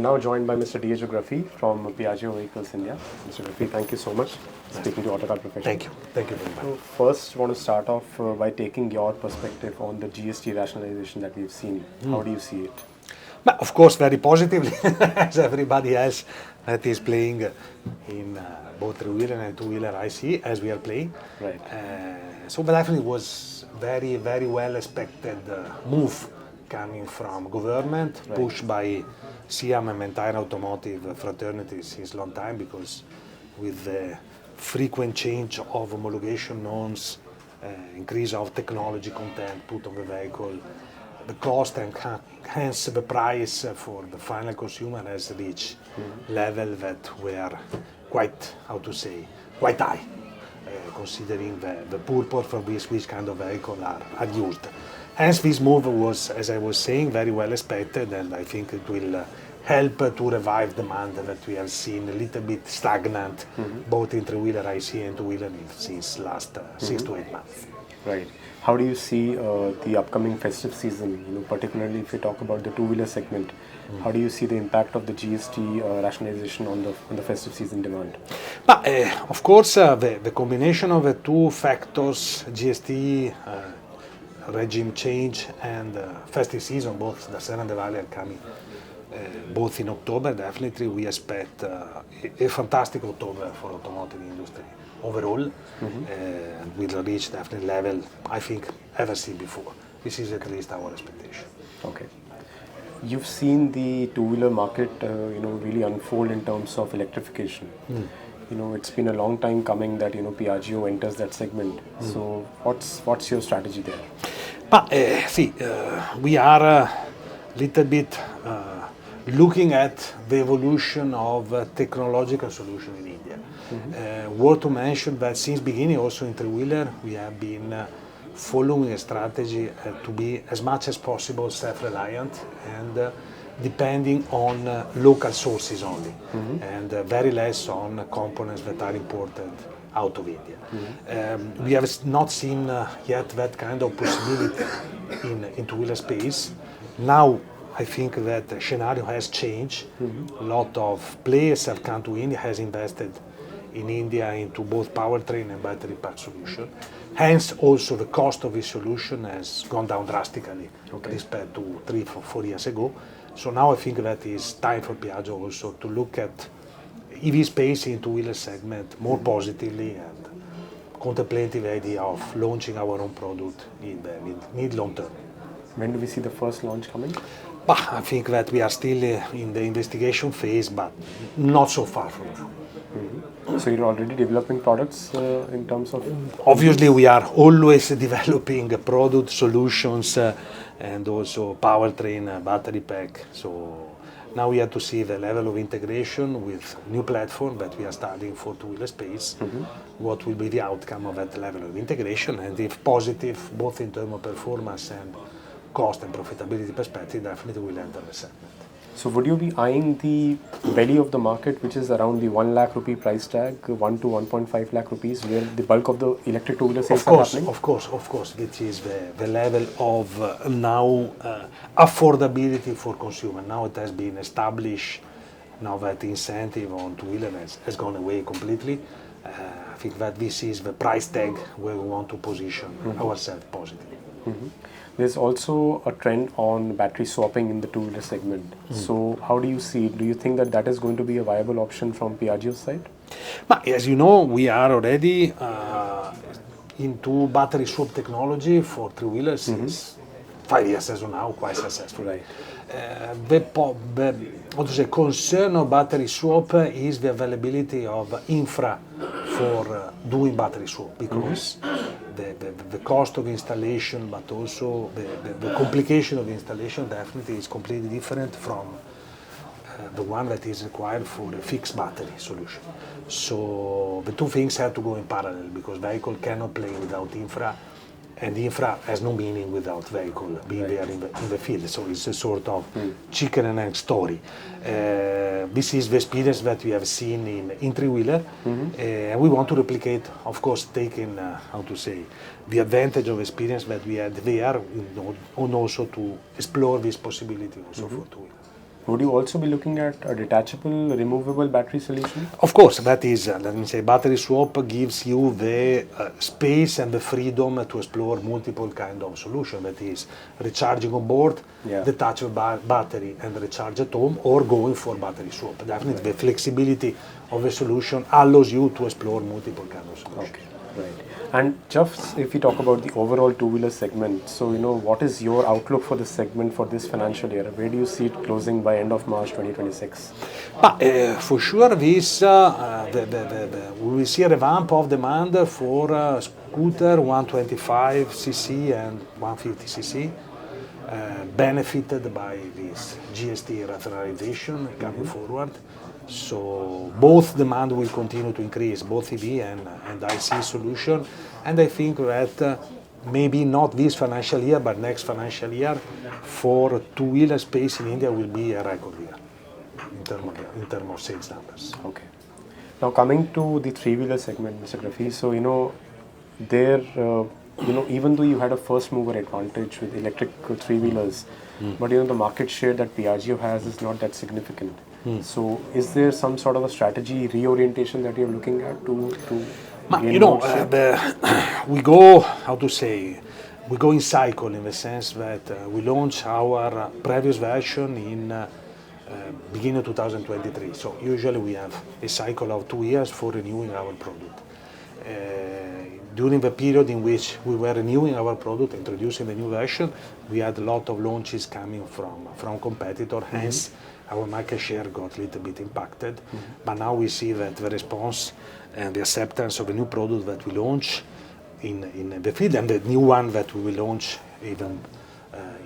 now joined by Mr. Graffi from Piaggio Vehicles India. Mr. Graffi, thank you so much for speaking to Autocar Professional. Thank you. Thank you very much. So first, I want to start off by taking your perspective on the GST rationalization that we've seen. How do you see it? But of course, very positively, as everybody else that is playing in both three-wheeler and two-wheeler IC, as we are playing. Right. So definitely was very, very well expected move coming from government, pushed by SIAM and entire automotive fraternity since long time, because with the frequent change of homologation norms, increase of technology content put on the vehicle, the cost and hence the price for the final consumer has reached level that were quite, quite high, considering the purpose for which kind of vehicle are used. Hence this move was, as I was saying, very well expected, and I think it will help to revive demand that we have seen a little bit stagnant, both in three-wheeler IC and two-wheeler since last 6 to 8 months. Right. How do you see the upcoming festive season, particularly if we talk about the two-wheeler segment? How do you see the impact of the GST rationalization on the festive season demand? But, of course, the combination of the two factors, GST regime change and festive season, both the Sera and the Valley are coming both in October. Definitely we expect a fantastic October for automotive industry overall, and will reach definitely level I think ever seen before. This is at least our expectation. Okay. You've seen the two-wheeler market really unfold in terms of electrification. It's been a long time coming that Piaggio enters that segment. So what's your strategy there? But we are a little bit looking at the evolution of technological solution in India. Worth to mention that since beginning also in three-wheeler we have been following a strategy to be as much as possible self-reliant and depending on local sources only, and very less on components that are imported out of India. We have not seen yet that kind of possibility in two-wheeler space. Now I think that the scenario has changed. A lot of players have come to India, has invested in India into both powertrain and battery pack solution. Hence also the cost of this solution has gone down drastically compared to 3 or 4 years ago. So now I think that it's time for Piaggio also to look at EV space in two-wheeler segment more positively and contemplating the idea of launching our own product in the mid-long term. When do we see the first launch coming? I think that we are still in the investigation phase, but not so far from now. So you're already developing products in terms of... Obviously we are always developing product solutions and also powertrain, battery pack. So now we have to see the level of integration with new platform that we are studying for two-wheeler space. What will be the outcome of that level of integration, and if positive, both in terms of performance and cost and profitability perspective, definitely will enter the segment. So would you be eyeing the belly of the market, which is around the 1 lakh rupee price tag, 1 to 1.5 lakh rupees, where the bulk of the electric two-wheeler sales are happening? Of course, which is the level of now affordability for consumer. Now it has been established, now that the incentive on two-wheeler has gone away completely. I think that this is the price tag where we want to position ourselves positively. There's also a trend on battery swapping in the two-wheeler segment. So how do you see it? Do you think that is going to be a viable option from Piaggio's side? But as you know, we are already into battery swap technology for three-wheelers since 5 years as of now, quite successful. Right. The concern of battery swap is the availability of infra for doing battery swap, because the cost of installation, but also the complication of installation definitely is completely different from the one that is required for a fixed battery solution. So the two things have to go in parallel, because vehicle cannot play without infra, and infra has no meaning without vehicle being there in the field. So it's a sort of chicken and egg story. This is the experience that we have seen in three-wheeler, and we want to replicate, of course, taking the advantage of experience that we had there, and also to explore this possibility also for two-wheeler. Would you also be looking at a detachable, removable battery solution? Of course, that is, let me say, battery swap gives you the space and the freedom to explore multiple kind of solution. That is, recharging on board, Yeah. detachable battery and recharge at home, or going for battery swap. Definitely, the flexibility of the solution allows you to explore multiple kind of solutions. Okay, right. And just if we talk about the overall two-wheeler segment, so what is your outlook for this segment for this financial year? Where do you see it closing by end of March 2026? For sure, this we will see a revamp of demand for scooter 125cc and 150cc, benefited by this GST rationalization coming forward. So both demand will continue to increase, both EV and IC solution, and I think that maybe not this financial year, but next financial year, for two-wheeler space in India will be a record year in terms of sales numbers. Okay. Now coming to the three-wheeler segment, Mr. Graffi, so there, even though you had a first mover advantage with electric three-wheelers, but the market share that Piaggio has is not that significant. So is there some sort of a strategy reorientation that you're looking at to gain more share? We go, how to say, we go in cycle in the sense that we launch our previous version in beginning of 2023. So usually we have a cycle of 2 years for renewing our product. During the period in which we were renewing our product, introducing the new version, we had a lot of launches coming from competitor, hence our market share got a little bit impacted. But now we see that the response and the acceptance of the new product that we launch in the field, and the new one that we will launch even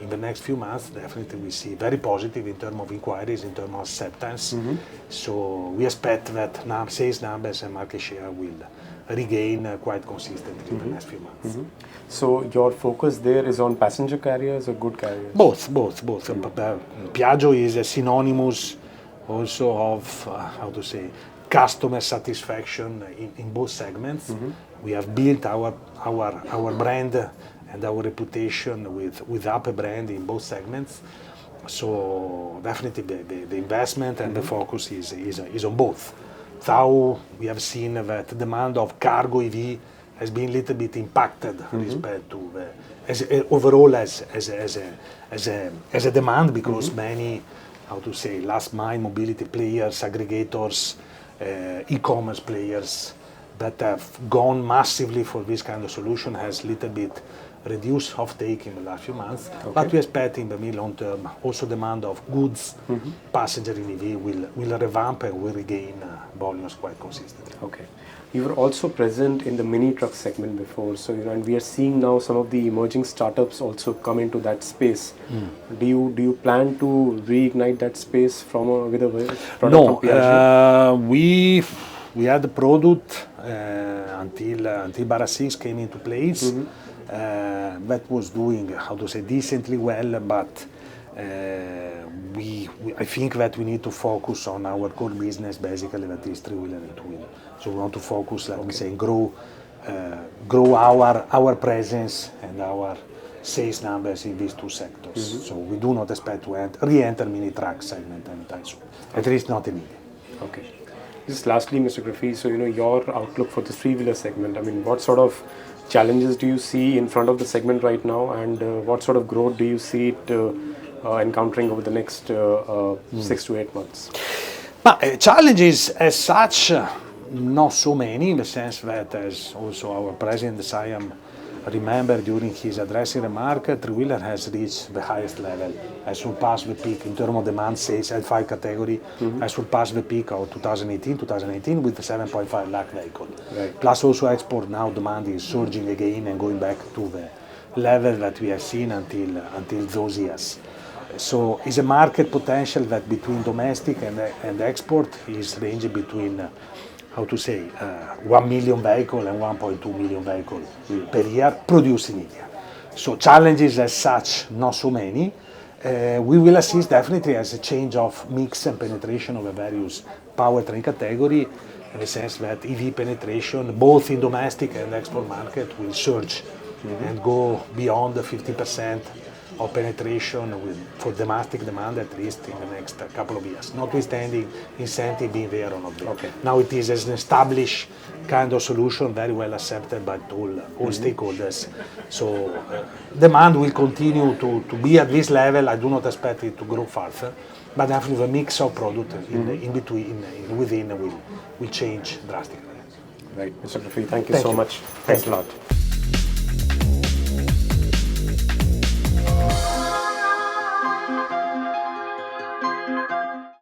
in the next few months, definitely we see very positive in terms of inquiries, in terms of acceptance. So we expect that sales numbers and market share will regain quite consistently in the next few months. So your focus there is on passenger carriers or good carriers? Both. Piaggio is a synonymous also of, how to say, customer satisfaction in both segments. We have built our brand and our reputation with upper brand in both segments. So definitely the investment and the focus is on both. Though we have seen that the demand of cargo EV has been a little bit impacted respect to overall as a demand, because many, how to say, last mile mobility players, aggregators, e-commerce players that have gone massively for this kind of solution has a little bit reduced offtake in the last few months. But we expect in the mid long term also demand of goods, passenger in EV will revamp and will regain volumes quite consistently. Okay. You were also present in the mini truck segment before, so and we are seeing now some of the emerging startups also come into that space. Do you plan to reignite that space with a product from Piaggio? We had the product until Bara 6 came into place. That was doing, how to say, decently well, but I think that we need to focus on our core business, basically, that is three-wheeler and two-wheeler. So we want to focus, let me say, grow our presence and our sales numbers in these two sectors. So we do not expect to re-enter mini truck segment anytime soon, at least not in India. Okay. Just lastly, Mr. Graffi, so your outlook for the three-wheeler segment. I mean, what sort of challenges do you see in front of the segment right now, and what sort of growth do you see it encountering over the next 6 to 8 months? Challenges as such, not so many, in the sense that, as also our president SIAM remembered during his addressing remark, three-wheeler has reached the highest level, has surpassed the peak in terms of demand sales L5 category, has surpassed the peak of 2018 with the 7.5 lakh vehicle. Right. Plus also export now demand is surging again and going back to the level that we have seen until those years. So it's a market potential that between domestic and export is ranging between, how to say, 1 million vehicle and 1.2 million vehicle per year produced in India. So challenges as such, not so many. We will assist definitely as a change of mix and penetration of the various powertrain category, in the sense that EV penetration, both in domestic and export market, will surge and go beyond the 50% of penetration for domestic demand, at least in the next couple of years, notwithstanding incentive being there or not there. Okay. Now it is an established kind of solution, very well accepted by all stakeholders. So demand will continue to be at this level. I do not expect it to grow further, but definitely the mix of product in between, within will change drastically. Right, Mr. Graffi, thank you so much. Thanks a lot.